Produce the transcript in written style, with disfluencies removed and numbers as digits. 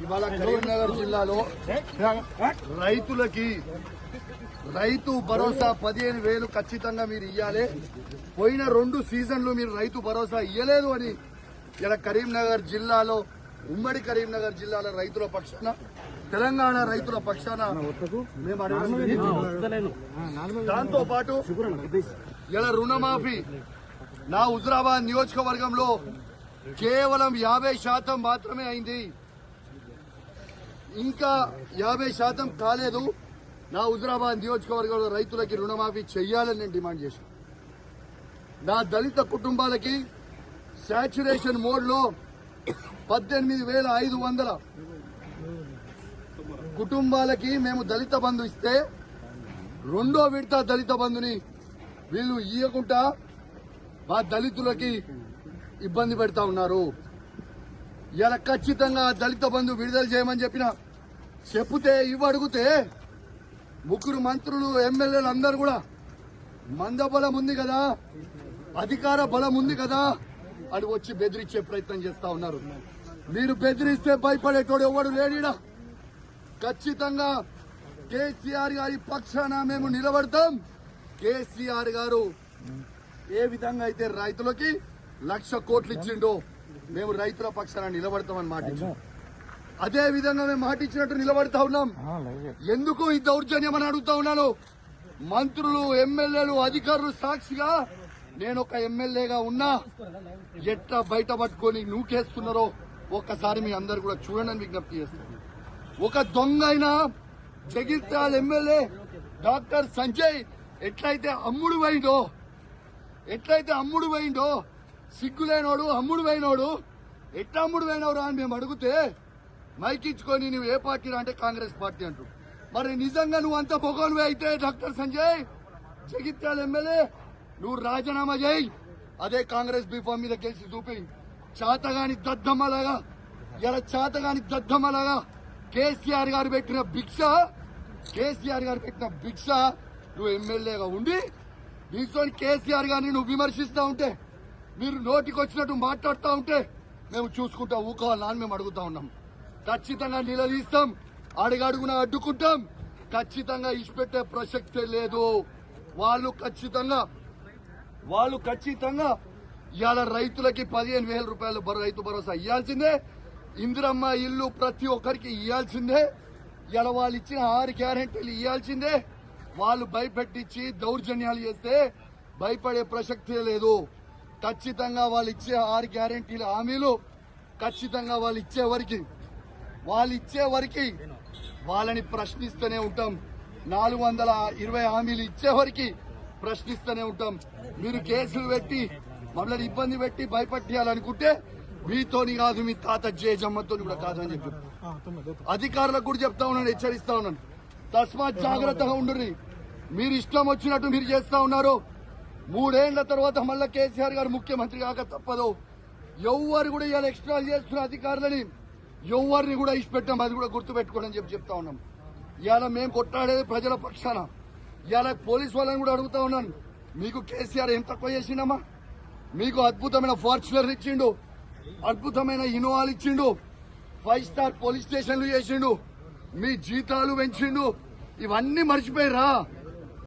ఇవాళ కరీంనగర్ జిల్లాలో రైతులకి రైతు భరోసా 15,000 ఖచ్చితంగా మీరు ఇయ్యాలి. పోయిన 2 సీజన్లు మీరు రైతు భరోసా ఇయ్యలేదు అని ఇలా కరీంనగర్ జిల్లాలో ఉమ్మడి కరీంనగర్ జిల్లాలో రైతుల పక్షాన తెలంగాణ రైతుల పక్షాన మేము దాంతో పాటు ఇలా రుణమాఫీ నా హుజురాబాద్ నియోజకవర్గంలో కేవలం 50% మాత్రమే అయింది. ఇంకా 50% కాలేదు. నా హుజురాబాద్ నియోజకవర్గంలో రైతులకి రుణమాఫీ చెయ్యాలని నేను డిమాండ్ చేశాను. నా దళిత కుటుంబాలకి శాచ్యురేషన్ మోడ్ లో 18,500 కుటుంబాలకి మేము దళిత బంధు ఇస్తే 2వ విడత దళిత బంధుని వీళ్ళు ఇయ్యకుండా మా దళితులకి ఇబ్బంది పెడతా ఉన్నారు. ఇలా ఖచ్చితంగా దళిత బంధు విడుదల చేయమని చెప్తే ఇవ్వడుగుతే 3 మంత్రులు ఎమ్మెల్యేలు అందరూ కూడా మందబలం ఉంది కదా, అధికార బలం ఉంది కదా అని వచ్చి బెదిరించే ప్రయత్నం చేస్తా ఉన్నారు. మీరు బెదిరిస్తే భయపడేటోడు ఎవడు లేడీడా. ఖచ్చితంగా కేసీఆర్ గారి పక్షాన మేము నిలబడతాం. కేసీఆర్ గారు ఏ విధంగా అయితే రైతులకి 1,00,000 కోట్లు ఇచ్చిండో మేము రైతుల పక్షాన నిలబడతామని మాటించాం. అదే విధంగా మేము మాటిచ్చినట్టు నిలబడతా ఉన్నాం. ఎందుకు ఈ దౌర్జన్యం అని అడుగుతా ఉన్నాను. మంత్రులు ఎమ్మెల్యేలు అధికారులు సాక్షిగా నేను ఒక ఎమ్మెల్యేగా ఉన్నా ఎట్లా బయట పట్టుకొని నూకేస్తున్నారో ఒక్కసారి మీ అందరు కూడా చూడండి విజ్ఞప్తి చేస్తాను. ఒక దొంగ అయినా జగిత్యాల ఎమ్మెల్యే డాక్టర్ సంజయ్ ఎట్లయితే అమ్ముడు పోయిండో సిగ్గులేనోడు అమ్ముడు పోయినోడు ఎట్లా అమ్ముడు పోయినవరా అని మేము అడిగితే మైకిచ్చుకొని నువ్వు ఏ పార్టీ అంటే కాంగ్రెస్ పార్టీ అంటూ. మరి నిజంగా నువ్వు అంత పొగనువే అయితే డాక్టర్ సంజయ్ జగిత్యాల ఎమ్మెల్యే నువ్వు రాజీనామా చేయి. అదే కాంగ్రెస్ బీఫామ్ మీద గెలిచి చూపి చాతగాని దద్దమ్మలాగా కేసీఆర్ గారు పెట్టిన భిక్ష నువ్వు ఎమ్మెల్యేగా ఉండి దీంతో కేసీఆర్ గారిని నువ్వు విమర్శిస్తా ఉంటే, మీరు నోటికి వచ్చినట్టు మాట్లాడుతూ ఉంటే మేము చూసుకుంటా ఊకోవాలని మేము అడుగుతా ఉన్నాం. ఖచ్చితంగా నిలదీస్తాం, అడుగడుగున అడ్డుకుంటాం. ఖచ్చితంగా ఇచ్చిపెట్టే ప్రసక్తే లేదు. వాళ్ళు ఖచ్చితంగా ఇవాళ రైతులకి 15,000 రూపాయలు రైతు భరోసా ఇవ్వాల్సిందే. ఇందిరమ్మ ఇల్లు ప్రతి ఒక్కరికి ఇవ్వాల్సిందే. ఇలా వాళ్ళు ఇచ్చిన 6 గ్యారెంటీలు ఇవ్వాల్సిందే. వాళ్ళు భయపెట్టించి దౌర్జన్యాలు చేస్తే భయపడే ప్రసక్తే లేదు. ఖచ్చితంగా వాళ్ళు ఇచ్చే 6 గ్యారెంటీల హామీలు ఖచ్చితంగా వాళ్ళు ఇచ్చే వరకు వాళ్ళని ప్రశ్నిస్తూనే ఉంటాం. 420 హామీలు ఇచ్చే వరకు ప్రశ్నిస్తూనే ఉంటాం. మీరు కేసులు పెట్టి మమ్మల్ని ఇబ్బంది పెట్టి భయపట్టియాలనుకుంటే మీతోని కాదు, మీ తాత జేజమ్మతో కూడా కాదని చెప్పి అధికారులకు కూడా చెప్తా ఉన్నాను, హెచ్చరిస్తా ఉన్నాను. తస్మాత్ జాగ్రత్తగా ఉండుర్రి. మీరు ఇష్టం వచ్చినట్టు మీరు చేస్తా ఉన్నారు. 3 ఏళ్ల తర్వాత మళ్ళా కేసీఆర్ గారు ముఖ్యమంత్రి కాక తప్పదు. ఎవరు కూడా ఇలా ఎక్స్ట్రా చేస్తున్న అధికారులని ఎవరిని కూడా ఇచ్చిపెట్టాం. అది కూడా గుర్తుపెట్టుకోండి అని చెప్తా ఉన్నాం. ఇవాళ మేము కొట్లాడేది ప్రజల పక్షాన. ఇవాళ పోలీసు వాళ్ళని కూడా అడుగుతా ఉన్నాను, మీకు కేసీఆర్ ఏం తక్కువ చేసిండమ్మా? మీకు అద్భుతమైన ఫార్చునర్ ఇచ్చిండు, అద్భుతమైన ఇన్నోవాలు ఇచ్చిండు, 5 స్టార్ పోలీస్ స్టేషన్లు చేసిండు, మీ జీతాలు పెంచిండు. ఇవన్నీ మర్చిపోయిరా?